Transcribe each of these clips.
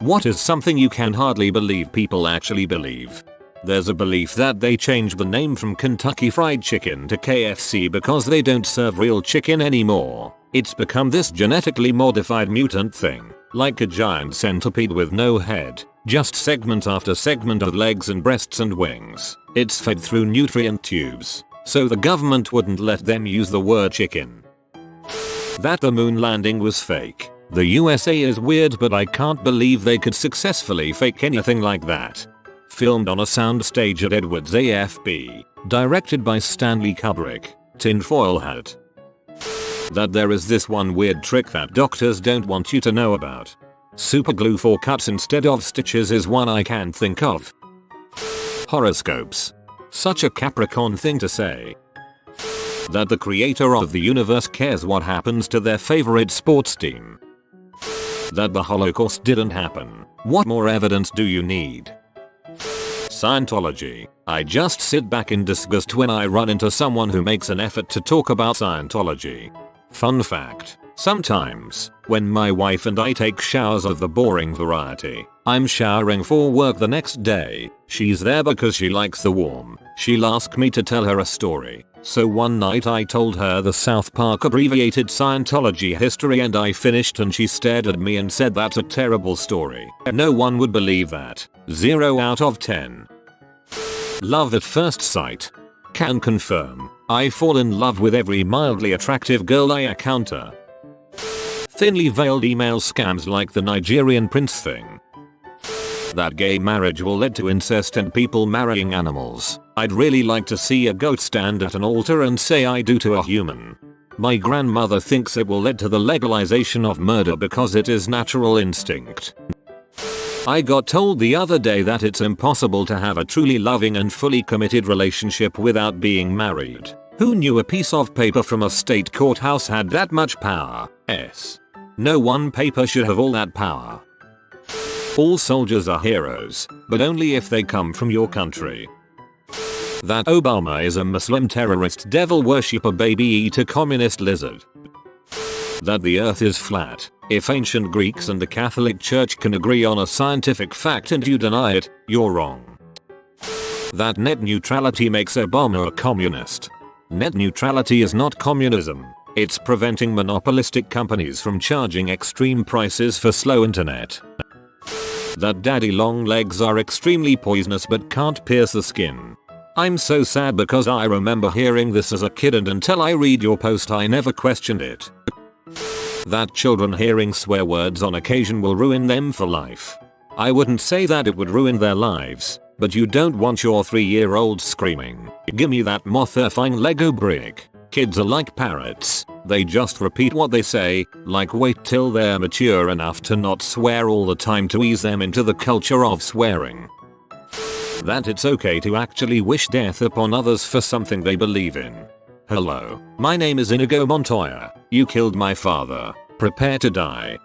What is something you can hardly believe people actually believe? There's a belief that they changed the name from Kentucky Fried Chicken to KFC because they don't serve real chicken anymore. It's become this genetically modified mutant thing, like a giant centipede with no head, just segment after segment of legs and breasts and wings. It's fed through nutrient tubes, so the government wouldn't let them use the word chicken. That the moon landing was fake. The USA is weird, but I can't believe they could successfully fake anything like that. Filmed on a soundstage at Edwards AFB. Directed by Stanley Kubrick. Tinfoil hat. That there is this one weird trick that doctors don't want you to know about. Superglue for cuts instead of stitches is one I can think of. Horoscopes. Such a Capricorn thing to say. That the creator of the universe cares what happens to their favorite sports team. That the Holocaust didn't happen. What more evidence do you need? Scientology. I just sit back in disgust when I run into someone who makes an effort to talk about Scientology. Fun fact. Sometimes, when my wife and I take showers of the boring variety, I'm showering for work the next day, she's there because she likes the warm. She'll ask me to tell her a story. So one night I told her the South Park abbreviated Scientology history and I finished and she stared at me and said that's a terrible story. No one would believe that. 0 out of 10. Love at first sight. Can confirm. I fall in love with every mildly attractive girl I encounter. Thinly veiled email scams like the Nigerian prince thing. That gay marriage will lead to incest and people marrying animals. I'd really like to see a goat stand at an altar and say I do to a human. My grandmother thinks it will lead to the legalization of murder because it is natural instinct. I got told the other day that it's impossible to have a truly loving and fully committed relationship without being married. Who knew a piece of paper from a state courthouse had that much power? No one paper should have all that power. All soldiers are heroes, but only if they come from your country. That Obama is a Muslim terrorist devil worshipper baby eater communist lizard. That the earth is flat. If ancient Greeks and the Catholic Church can agree on a scientific fact and you deny it, you're wrong. That net neutrality makes Obama a communist. Net neutrality is not communism. It's preventing monopolistic companies from charging extreme prices for slow internet. That daddy long legs are extremely poisonous but can't pierce the skin. I'm so sad because I remember hearing this as a kid and until I read your post I never questioned it. That children hearing swear words on occasion will ruin them for life. I wouldn't say that it would ruin their lives, but you don't want your 3-year-old screaming, "Gimme that moth-erfing Lego brick." Kids are like parrots. They just repeat what they say, like wait till they're mature enough to not swear all the time to ease them into the culture of swearing. That it's okay to actually wish death upon others for something they believe in. Hello, my name is Inigo Montoya. You killed my father. Prepare to die.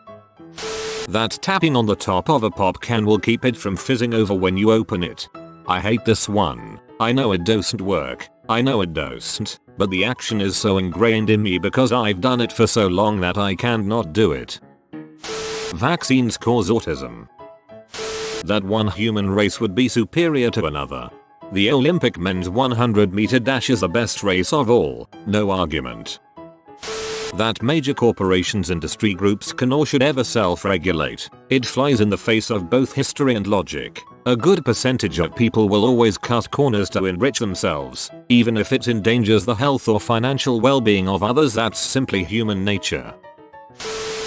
That tapping on the top of a pop can will keep it from fizzing over when you open it. I hate this one. I know it doesn't work. I know it doesn't, but the action is so ingrained in me because I've done it for so long that I can't not do it. Vaccines cause autism. That one human race would be superior to another. The Olympic men's 100-meter dash is the best race of all, no argument. That major corporations industry groups can or should ever self-regulate. It flies in the face of both history and logic. A good percentage of people will always cut corners to enrich themselves, even if it endangers the health or financial well-being of others. That's simply human nature.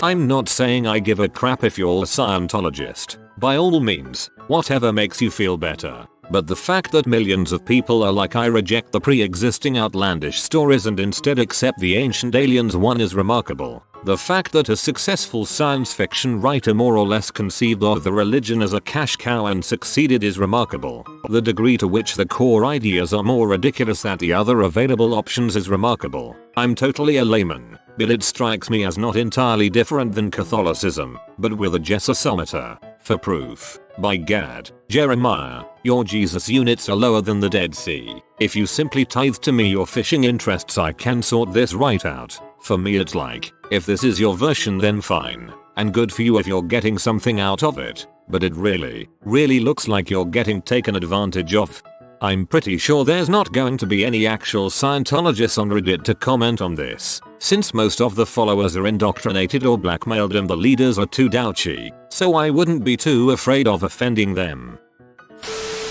I'm not saying I give a crap if you're a Scientologist. By all means, whatever makes you feel better. But the fact that millions of people are like I reject the pre-existing outlandish stories and instead accept the ancient aliens one is remarkable. The fact that a successful science fiction writer more or less conceived of the religion as a cash cow and succeeded is remarkable. The degree to which the core ideas are more ridiculous than the other available options is remarkable. I'm totally a layman, but it strikes me as not entirely different than Catholicism, but with a Jesusometer. For proof. By Gad, Jeremiah, your Jesus units are lower than the Dead Sea. If you simply tithe to me your fishing interests I can sort this right out. For me it's like, if this is your version then fine, and good for you if you're getting something out of it. but it really looks like you're getting taken advantage of. I'm pretty sure there's not going to be any actual Scientologists on Reddit to comment on this, since most of the followers are indoctrinated or blackmailed and the leaders are too douchy, so I wouldn't be too afraid of offending them.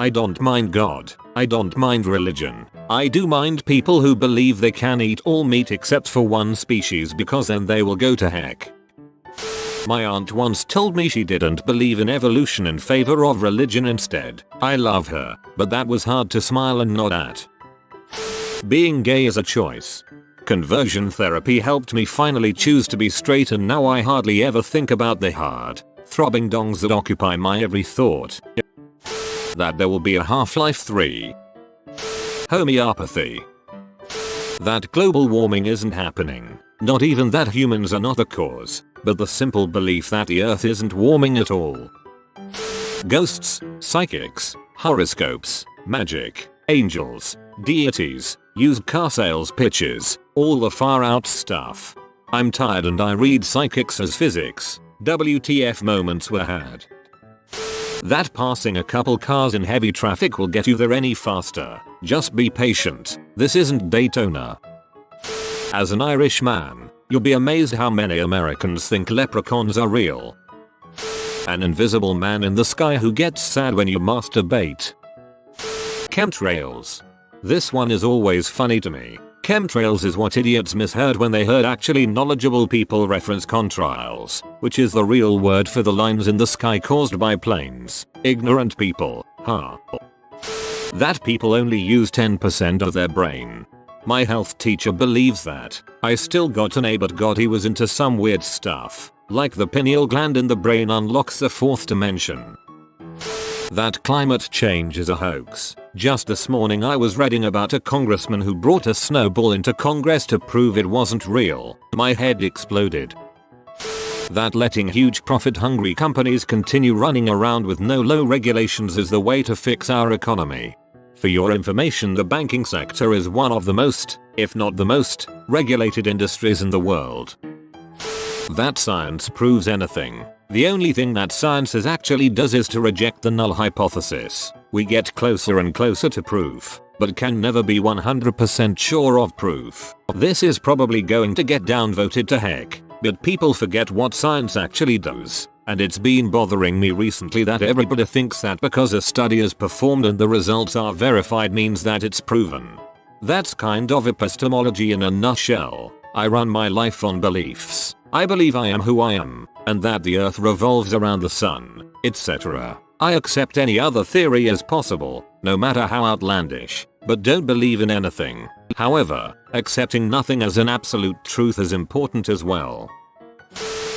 I don't mind God. I don't mind religion. I do mind people who believe they can eat all meat except for one species because then they will go to heck. My aunt once told me she didn't believe in evolution in favor of religion instead. I love her, but that was hard to smile and nod at. Being gay is a choice. Conversion therapy helped me finally choose to be straight, and now I hardly ever think about the hard, throbbing dongs that occupy my every thought. That there will be a Half-Life 3. Homeopathy. That global warming isn't happening. Not even that humans are not the cause, but the simple belief that the earth isn't warming at all. Ghosts, psychics, horoscopes, magic, angels, deities, used car sales pitches, all the far out stuff. I'm tired and I read psychics as physics. WTF moments were had. That passing a couple cars in heavy traffic will get you there any faster. Just be patient. This isn't Daytona. As an Irish man, you'll be amazed how many Americans think leprechauns are real. An invisible man in the sky who gets sad when you masturbate. Chemtrails. This one is always funny to me. Chemtrails is what idiots misheard when they heard actually knowledgeable people reference contrails, which is the real word for the lines in the sky caused by planes. Ignorant people, huh? That people only use 10% of their brain. My health teacher believes that. I still got an A, but God, he was into some weird stuff, like the pineal gland in the brain unlocks the fourth dimension. That climate change is a hoax. Just this morning I was reading about a congressman who brought a snowball into Congress to prove it wasn't real. My head exploded. That letting huge profit-hungry companies continue running around with no law regulations is the way to fix our economy. For your information, the banking sector is one of the most, if not the most, regulated industries in the world. That science proves anything. The only thing that science actually does is to reject the null hypothesis. We get closer and closer to proof, but can never be 100% sure of proof. This is probably going to get downvoted to heck, but people forget what science actually does. And it's been bothering me recently that everybody thinks that because a study is performed and the results are verified means that it's proven. That's kind of epistemology in a nutshell. I run my life on beliefs. I believe I am who I am, and that the earth revolves around the sun, etc. I accept any other theory as possible, no matter how outlandish, but don't believe in anything. However, accepting nothing as an absolute truth is important as well.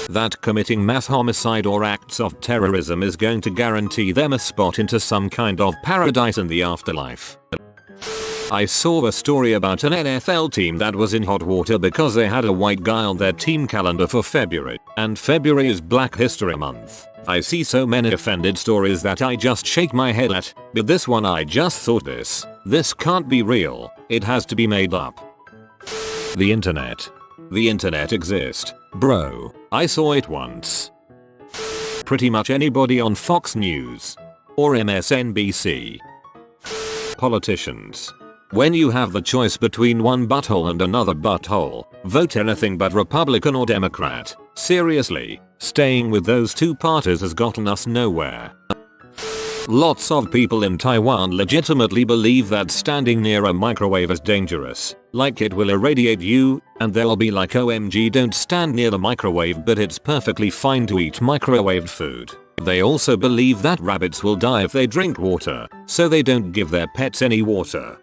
That committing mass homicide or acts of terrorism is going to guarantee them a spot into some kind of paradise in the afterlife. I saw a story about an NFL team that was in hot water because they had a white guy on their team calendar for February, and February is Black History Month. I see so many offended stories that I just shake my head at, but this one I just thought this can't be real, it has to be made up. The internet. The internet exists, bro. I saw it once. Pretty much anybody on Fox News. Or MSNBC. Politicians. When you have the choice between one butthole and another butthole, vote anything but Republican or Democrat. Seriously, staying with those two parties has gotten us nowhere. Lots of people in Taiwan legitimately believe that standing near a microwave is dangerous, like it will irradiate you, and they'll be like, OMG, don't stand near the microwave, but it's perfectly fine to eat microwaved food. They also believe that rabbits will die if they drink water, so they don't give their pets any water.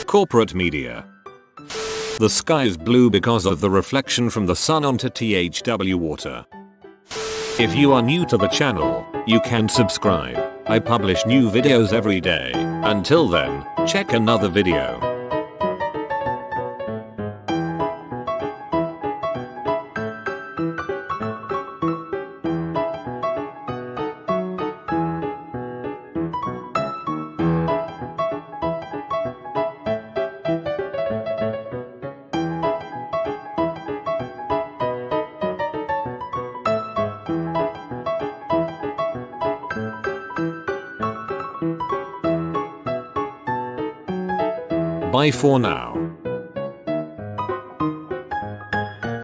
Corporate media. The sky is blue because of the reflection from the sun onto THW water. If you are new to the channel, you can subscribe. I publish new videos every day. Until then, check another video. Bye for now.